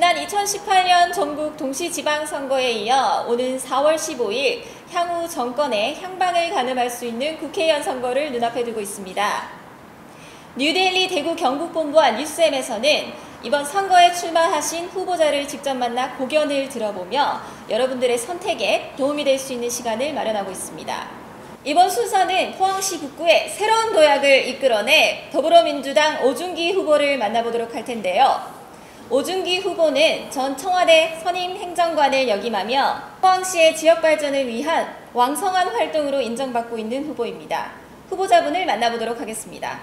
지난 2018년 전국 동시지방선거에 이어 오는 4월 15일 향후 정권의 향방을 가늠할 수 있는 국회의원 선거를 눈앞에 두고 있습니다. 뉴데일리 대구 경북본부와 뉴스엠에서는 이번 선거에 출마하신 후보자를 직접 만나 고견을 들어보며 여러분들의 선택에 도움이 될 수 있는 시간을 마련하고 있습니다. 이번 순서는 포항시 북구에 새로운 도약을 이끌어내 더불어민주당 오준기 후보를 만나보도록 할 텐데요. 오준기 후보는 전 청와대 선임 행정관을 역임하며 포항시의 지역 발전을 위한 왕성한 활동으로 인정받고 있는 후보입니다. 후보자분을 만나보도록 하겠습니다.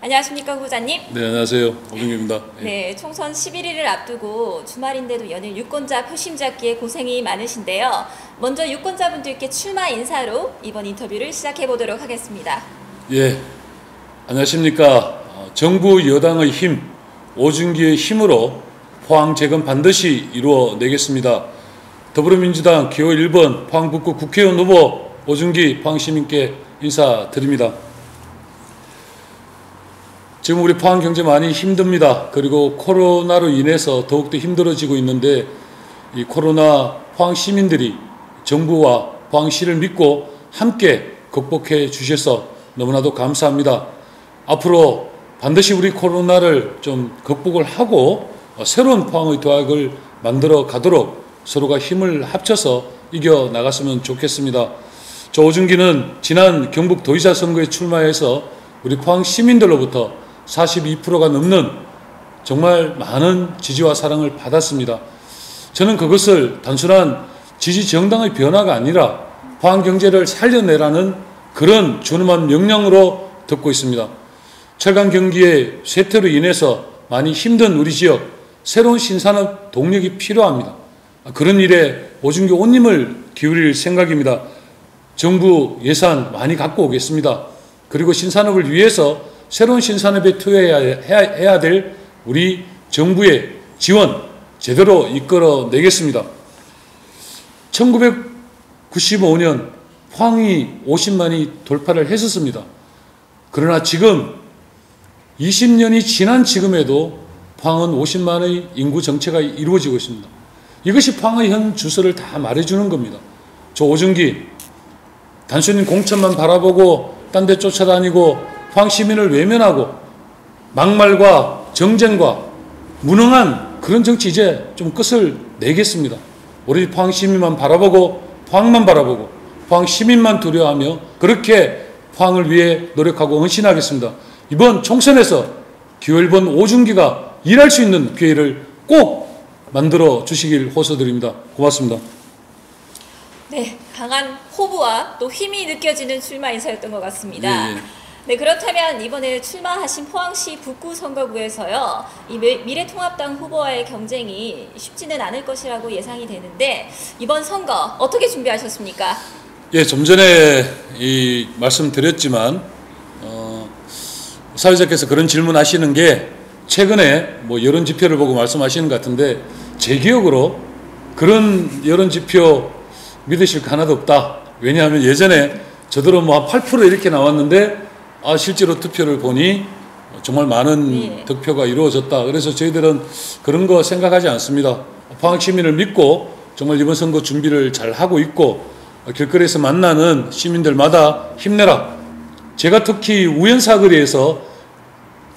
안녕하십니까, 후보자님? 네, 안녕하세요. 오준기입니다. 네, 총선 11일을 앞두고 주말인데도 연일 유권자 표심 잡기에 고생이 많으신데요. 먼저 유권자분들께 출마 인사로 이번 인터뷰를 시작해 보도록 하겠습니다. 예, 안녕하십니까. 정부 여당의 힘, 오준기의 힘으로 포항 재건 반드시 이루어내겠습니다. 더불어민주당 기호 1번 포항 북구 국회의원 후보 오준기 포항시민께 인사드립니다. 지금 우리 포항 경제 많이 힘듭니다. 그리고 코로나로 인해서 더욱더 힘들어지고 있는데 이 코로나 포항 시민들이 정부와 포항시를 믿고 함께 극복해 주셔서 너무나도 감사합니다. 앞으로 반드시 우리 코로나를 좀 극복을 하고 새로운 포항의 도약을 만들어 가도록 서로가 힘을 합쳐서 이겨 나갔으면 좋겠습니다. 저 오준기는 지난 경북도지사 선거에 출마해서 우리 포항 시민들로부터 42%가 넘는 정말 많은 지지와 사랑을 받았습니다. 저는 그것을 단순한 지지 정당의 변화가 아니라 포항 경제를 살려내라는 그런 준엄한 명령으로 듣고 있습니다. 철강 경기의 쇠퇴로 인해서 많이 힘든 우리 지역, 새로운 신산업 동력이 필요합니다. 그런 일에 오준기 온님을 기울일 생각입니다. 정부 예산 많이 갖고 오겠습니다. 그리고 신산업을 위해서 새로운 신산업에 투여해야 될 우리 정부의 지원 제대로 이끌어내겠습니다. 1995년 포항이 50만이 돌파를 했었습니다. 그러나 지금 20년이 지난 지금에도 포항은 50만의 인구 정체가 이루어지고 있습니다. 이것이 포항의 현 주소를 다 말해주는 겁니다. 저 오준기 단순히 공천만 바라보고 딴 데 쫓아다니고 포항 시민을 외면하고 막말과 정쟁과 무능한 그런 정치 이제 좀 끝을 내겠습니다. 우리 포항 시민만 바라보고 포항만 바라보고 포항 시민만 두려워하며 그렇게 포항을 위해 노력하고 헌신하겠습니다. 이번 총선에서 기호 1번 오준기가 일할 수 있는 기회를 꼭 만들어 주시길 호소드립니다. 고맙습니다. 네, 강한 호부와 또 힘이 느껴지는 출마 인사였던 것 같습니다. 예. 네, 그렇다면 이번에 출마하신 포항시 북구 선거구에서요, 이 미래통합당 후보와의 경쟁이 쉽지는 않을 것이라고 예상이 되는데 이번 선거 어떻게 준비하셨습니까? 예, 좀 전에 말씀드렸지만 사회자께서 그런 질문하시는 게 최근에 뭐 여론 지표를 보고 말씀하시는 것 같은데 제 기억으로 그런 여론 지표 믿으실 거 하나도 없다. 왜냐하면 예전에 저대로 뭐 한 8% 이렇게 나왔는데 실제로 투표를 보니 정말 많은 득표가 이루어졌다. 그래서 저희들은 그런 거 생각하지 않습니다. 포항 시민을 믿고 정말 이번 선거 준비를 잘 하고 있고 길거리에서 만나는 시민들마다 힘내라. 제가 특히 우연사거리에서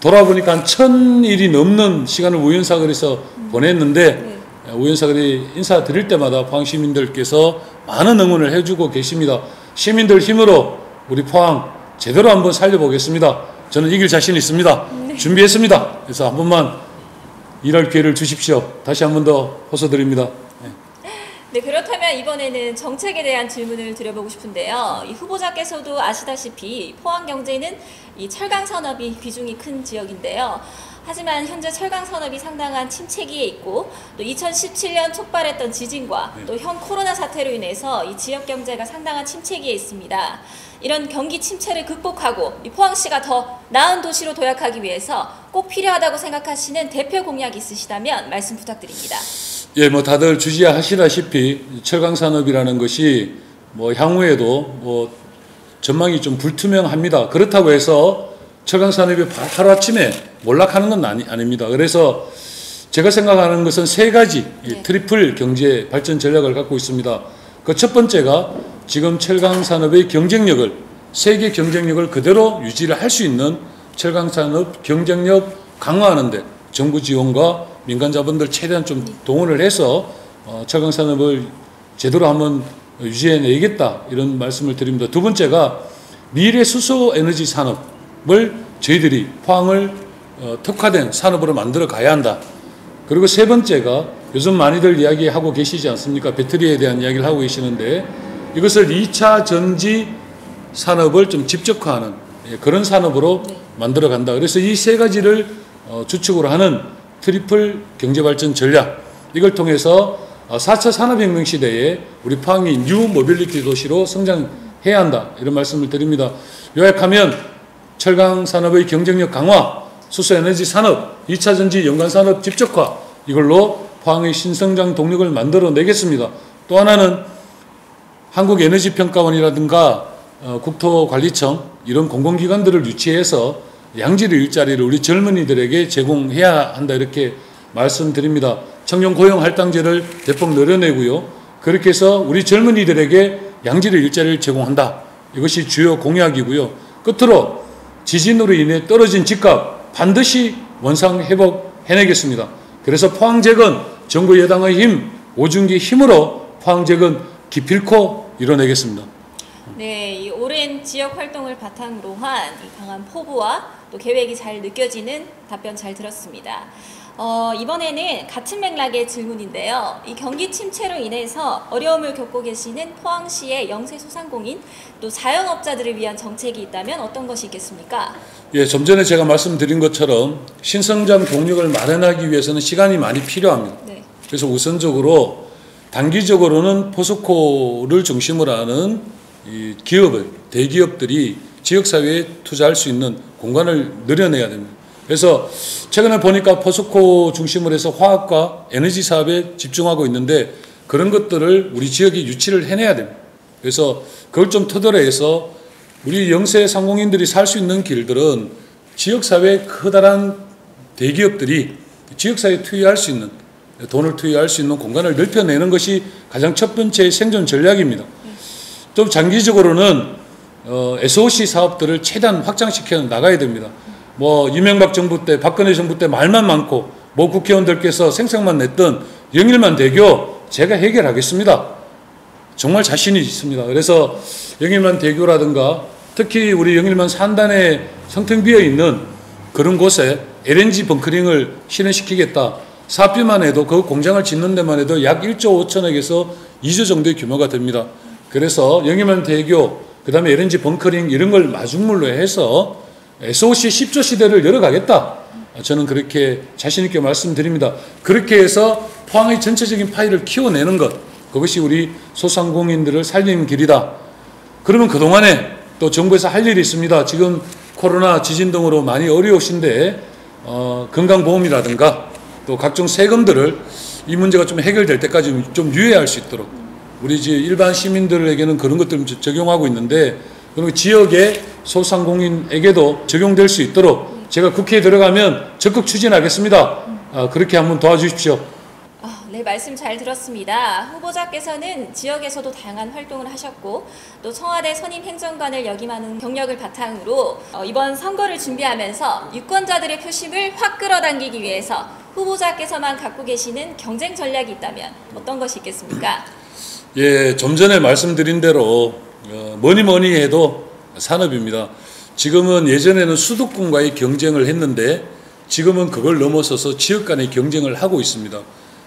돌아보니까 한 1000일이 넘는 시간을 우연사거리에서 보냈는데 우연사거리 인사드릴 때마다 포항 시민들께서 많은 응원을 해주고 계십니다. 시민들 힘으로 우리 포항 제대로 한번 살려보겠습니다. 저는 이길 자신 있습니다. 네. 준비했습니다. 그래서 한 번만 일할 기회를 주십시오. 다시 한 번 더 호소드립니다. 네, 그렇다면 이번에는 정책에 대한 질문을 드려보고 싶은데요. 이 후보자께서도 아시다시피 포항 경제는 이 철강 산업이 비중이 큰 지역인데요. 하지만 현재 철강 산업이 상당한 침체기에 있고 또 2017년 촉발했던 지진과 또 현 코로나 사태로 인해서 이 지역 경제가 상당한 침체기에 있습니다. 이런 경기 침체를 극복하고 이 포항시가 더 나은 도시로 도약하기 위해서 꼭 필요하다고 생각하시는 대표 공약이 있으시다면 말씀 부탁드립니다. 예, 뭐 다들 주지하시다시피 철강 산업이라는 것이 뭐 향후에도 뭐 전망이 좀 불투명합니다. 그렇다고 해서 철강 산업이 하루아침에 몰락하는 건 아닙니다. 그래서 제가 생각하는 것은 세 가지 네. 트리플 경제 발전 전략을 갖고 있습니다. 그 첫 번째가 지금 철강 산업의 경쟁력을, 세계 경쟁력을 그대로 유지를 할 수 있는 철강 산업 경쟁력 강화하는데 정부 지원과 민간 자본들 최대한 좀 동원을 해서 철강 산업을 제대로 한번 유지해내겠다, 이런 말씀을 드립니다. 두 번째가 미래 수소 에너지 산업을 저희들이 포항을 특화된 산업으로 만들어 가야 한다. 그리고 세 번째가 요즘 많이들 이야기하고 계시지 않습니까? 배터리에 대한 이야기를 하고 계시는데 이것을 2차 전지 산업을 좀 집적화하는 그런 산업으로 만들어 간다. 그래서 이 세 가지를 주축으로 하는 트리플 경제발전 전략, 이걸 통해서 4차 산업혁명 시대에 우리 포항이 뉴 모빌리티 도시로 성장해야 한다, 이런 말씀을 드립니다. 요약하면 철강 산업의 경쟁력 강화, 수소에너지 산업, 2차 전지 연관 산업 집적화, 이걸로 포항의 신성장 동력을 만들어 내겠습니다. 또 하나는 한국에너지평가원이라든가 국토관리청 이런 공공기관들을 유치해서 양질의 일자리를 우리 젊은이들에게 제공해야 한다, 이렇게 말씀드립니다. 청년 고용 할당제를 대폭 늘려내고요. 그렇게 해서 우리 젊은이들에게 양질의 일자리를 제공한다. 이것이 주요 공약이고요. 끝으로 지진으로 인해 떨어진 집값 반드시 원상 회복해내겠습니다. 그래서 포항재건 정부 여당의 힘, 오중기 힘으로 포항재건 기필코 이뤄내겠습니다. 네, 이 오랜 지역 활동을 바탕으로 한 이 강한 포부와 또 계획이 잘 느껴지는 답변 잘 들었습니다. 이번에는 같은 맥락의 질문인데요. 이 경기 침체로 인해서 어려움을 겪고 계시는 포항시의 영세소상공인 또 자영업자들을 위한 정책이 있다면 어떤 것이 있겠습니까? 예, 좀 전에 제가 말씀드린 것처럼 신성장 동력을 마련하기 위해서는 시간이 많이 필요합니다. 네. 그래서 우선적으로 단기적으로는 포스코를 중심으로 하는 이 기업을, 대기업들이 지역사회에 투자할 수 있는 공간을 늘려내야 됩니다. 그래서 최근에 보니까 포스코 중심으로 해서 화학과 에너지 사업에 집중하고 있는데 그런 것들을 우리 지역에 유치를 해내야 됩니다. 그래서 그걸 좀 터덜해서 우리 영세 상공인들이 살 수 있는 길들은 지역사회에 커다란 대기업들이 지역사회에 투여할 수 있는, 돈을 투여할 수 있는 공간을 넓혀내는 것이 가장 첫 번째 생존 전략입니다. 좀 장기적으로는 SOC 사업들을 최대한 확장시켜 나가야 됩니다. 뭐 이명박 정부 때, 박근혜 정부 때 말만 많고 뭐 국회의원들께서 생색만 냈던 영일만 대교 제가 해결하겠습니다. 정말 자신이 있습니다. 그래서 영일만 대교라든가 특히 우리 영일만 산단에 성평 비어 있는 그런 곳에 LNG 벙커링을 실현시키겠다. 사업비만 해도 그 공장을 짓는 데만 해도 약 1조 5천억에서 2조 정도의 규모가 됩니다. 그래서 영일만 대교, 그 다음에 LNG 벙커링 이런 걸 마중물로 해서 SOC 10조 시대를 열어가겠다. 저는 그렇게 자신있게 말씀드립니다. 그렇게 해서 포항의 전체적인 파이를 키워내는 것, 그것이 우리 소상공인들을 살리는 길이다. 그러면 그동안에 또 정부에서 할 일이 있습니다. 지금 코로나 지진 등으로 많이 어려우신데 건강보험이라든가 또 각종 세금들을 이 문제가 좀 해결될 때까지 좀 유예할 수 있도록 우리 일반 시민들에게는 그런 것들을 적용하고 있는데 그리고 지역의 소상공인에게도 적용될 수 있도록 제가 국회에 들어가면 적극 추진하겠습니다. 그렇게 한번 도와주십시오. 네, 말씀 잘 들었습니다. 후보자께서는 지역에서도 다양한 활동을 하셨고 또 청와대 선임 행정관을 역임하는 경력을 바탕으로 이번 선거를 준비하면서 유권자들의 표심을 확 끌어당기기 위해서 후보자께서만 갖고 계시는 경쟁 전략이 있다면 어떤 것이 있겠습니까? 예, 좀 전에 말씀드린 대로 뭐니 해도 산업입니다. 지금은 예전에는 수도권과의 경쟁을 했는데 지금은 그걸 넘어서서 지역 간의 경쟁을 하고 있습니다.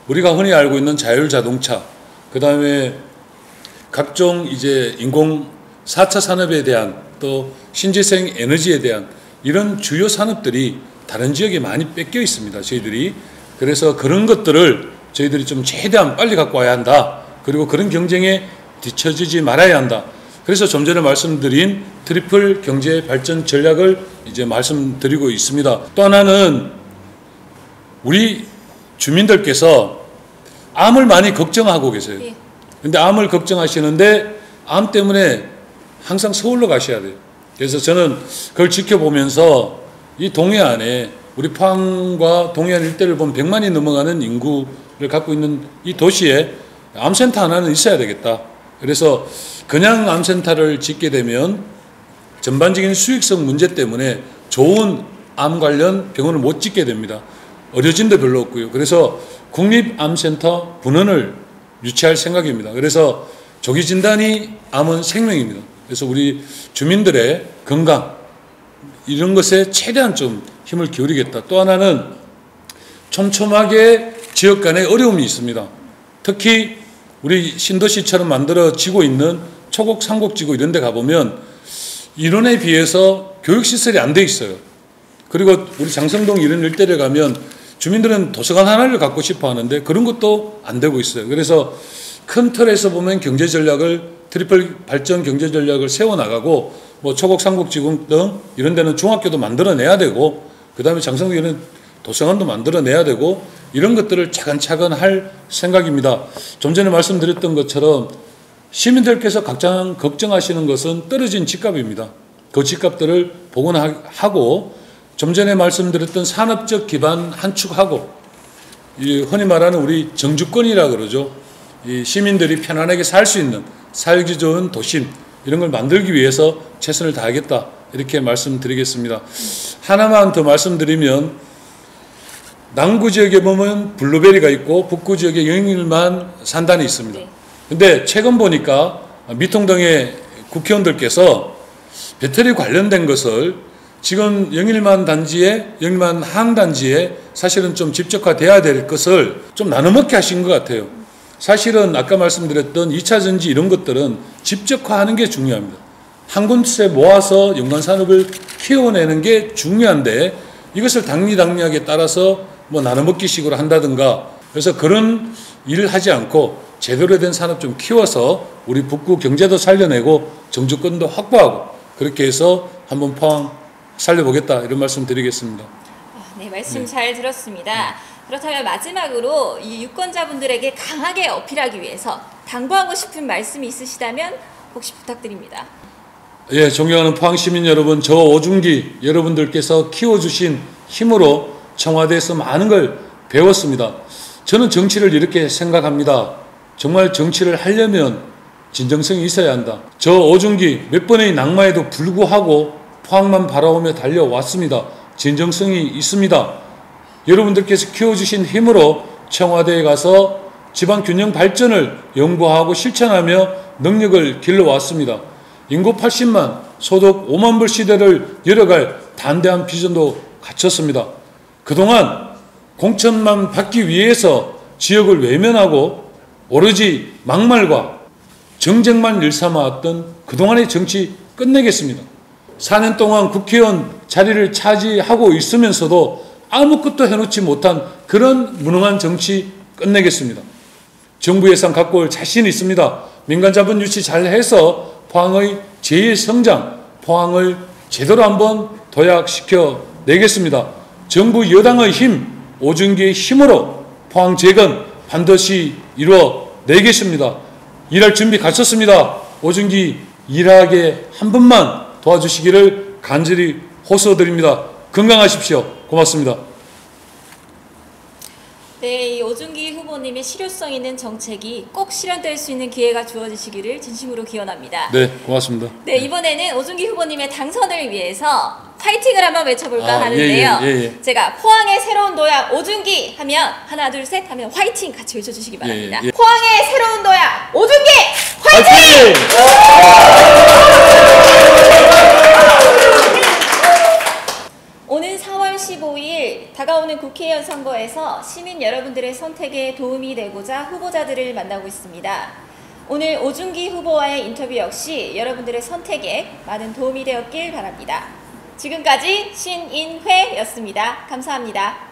우리가 흔히 알고 있는 자율자동차, 그 다음에 각종 이제 인공 4차 산업에 대한 또 신재생 에너지에 대한 이런 주요 산업들이 다른 지역에 많이 뺏겨 있습니다. 저희들이. 그래서 그런 것들을 저희들이 좀 최대한 빨리 갖고 와야 한다. 그리고 그런 경쟁에 뒤처지지 말아야 한다. 그래서 좀 전에 말씀드린 트리플 경제 발전 전략을 이제 말씀드리고 있습니다. 또 하나는 우리 주민들께서 암을 많이 걱정하고 계세요. 근데 암을 걱정하시는데 암 때문에 항상 서울로 가셔야 돼요. 그래서 저는 그걸 지켜보면서 이 동해안에 우리 포항과 동해안 일대를 보면 100만이 넘어가는 인구를 갖고 있는 이 도시에 암센터 하나는 있어야 되겠다. 그래서 그냥 암센터를 짓게 되면 전반적인 수익성 문제 때문에 좋은 암 관련 병원을 못 짓게 됩니다. 의료진도 별로 없고요. 그래서 국립암센터 분원을 유치할 생각입니다. 그래서 조기 진단이 암은 생명입니다. 그래서 우리 주민들의 건강 이런 것에 최대한 좀 힘을 기울이겠다. 또 하나는 촘촘하게 지역 간의 어려움이 있습니다. 특히 우리 신도시처럼 만들어지고 있는 초곡, 상곡지구 이런 데 가보면 인원에 비해서 교육시설이 안 돼 있어요. 그리고 우리 장성동 이런 일대를 가면 주민들은 도서관 하나를 갖고 싶어 하는데 그런 것도 안 되고 있어요. 그래서 큰 틀에서 보면 경제 전략을 트리플 발전 경제 전략을 세워나가고 뭐 초곡, 상곡지구 등 이런 데는 중학교도 만들어내야 되고 그 다음에 장성동에는 도서관도 만들어내야 되고 이런 것들을 차근차근 할 생각입니다. 좀 전에 말씀드렸던 것처럼 시민들께서 가장 걱정하시는 것은 떨어진 집값입니다. 그 집값들을 복원하고 좀 전에 말씀드렸던 산업적 기반 한축하고 이 흔히 말하는 우리 정주권이라 그러죠. 이 시민들이 편안하게 살 수 있는 살기 좋은 도심 이런 걸 만들기 위해서 최선을 다하겠다 이렇게 말씀드리겠습니다. 하나만 더 말씀드리면 남구 지역에 보면 블루베리가 있고 북구 지역에 영일만 산단이 있습니다. 근데 최근 보니까 미통당의 국회의원들께서 배터리 관련된 것을 지금 영일만 단지에 영일만 항단지에 사실은 좀 집적화돼야 될 것을 좀 나눠먹게 하신 것 같아요. 사실은 아까 말씀드렸던 2차 전지 이런 것들은 집적화하는 게 중요합니다. 한 곳에 모아서 연관산업을 키워내는 게 중요한데 이것을 당리당략에 따라서 뭐 나눠먹기식으로 한다든가 그래서 그런 일을 하지 않고 제대로 된 산업 좀 키워서 우리 북구 경제도 살려내고 정주권도 확보하고 그렇게 해서 한번 포항 살려보겠다 이런 말씀 드리겠습니다. 네, 말씀 잘 들었습니다. 그렇다면 마지막으로 이 유권자분들에게 강하게 어필하기 위해서 당부하고 싶은 말씀이 있으시다면 혹시 부탁드립니다. 예, 존경하는 포항 시민 여러분, 저 오중기 여러분들께서 키워주신 힘으로 청와대에서 많은 걸 배웠습니다. 저는 정치를 이렇게 생각합니다. 정말 정치를 하려면 진정성이 있어야 한다. 저 오중기 몇 번의 낙마에도 불구하고 포항만 바라보며 달려왔습니다. 진정성이 있습니다. 여러분들께서 키워주신 힘으로 청와대에 가서 지방균형 발전을 연구하고 실천하며 능력을 길러왔습니다. 인구 80만, 소득 5만 불 시대를 열어갈 단대한 비전도 갖췄습니다. 그동안 공천만 받기 위해서 지역을 외면하고 오로지 막말과 정쟁만 일삼아왔던 그동안의 정치 끝내겠습니다. 4년 동안 국회의원 자리를 차지하고 있으면서도 아무것도 해놓지 못한 그런 무능한 정치 끝내겠습니다. 정부 예산 갖고 올 자신 있습니다. 민간 자본 유치 잘해서 포항의 제1성장, 포항을 제대로 한번 도약시켜 내겠습니다. 정부 여당의 힘, 오중기의 힘으로 포항 재건 반드시 이루어 내겠습니다. 일할 준비 갖췄습니다. 오중기 일하게 한 번만 도와주시기를 간절히 호소드립니다. 건강하십시오. 고맙습니다. 네, 이 오중기 후보님의 실효성 있는 정책이 꼭 실현될 수 있는 기회가 주어지시기를 진심으로 기원합니다. 네, 고맙습니다. 네, 이번에는 오중기 후보님의 당선을 위해서 파이팅을 한번 외쳐볼까 하는데요. 제가 포항의 새로운 도약 오중기 하면 하나 둘 셋 하면 화이팅 같이 외쳐주시기 바랍니다. 포항의 새로운 도약 오중기 화이팅! 오는 4월 15일 다가오는 국회의원 선거에서 시민 여러분들의 선택에 도움이 되고자 후보자들을 만나고 있습니다. 오늘 오중기 후보와의 인터뷰 역시 여러분들의 선택에 많은 도움이 되었길 바랍니다. 지금까지 신인회였습니다. 감사합니다.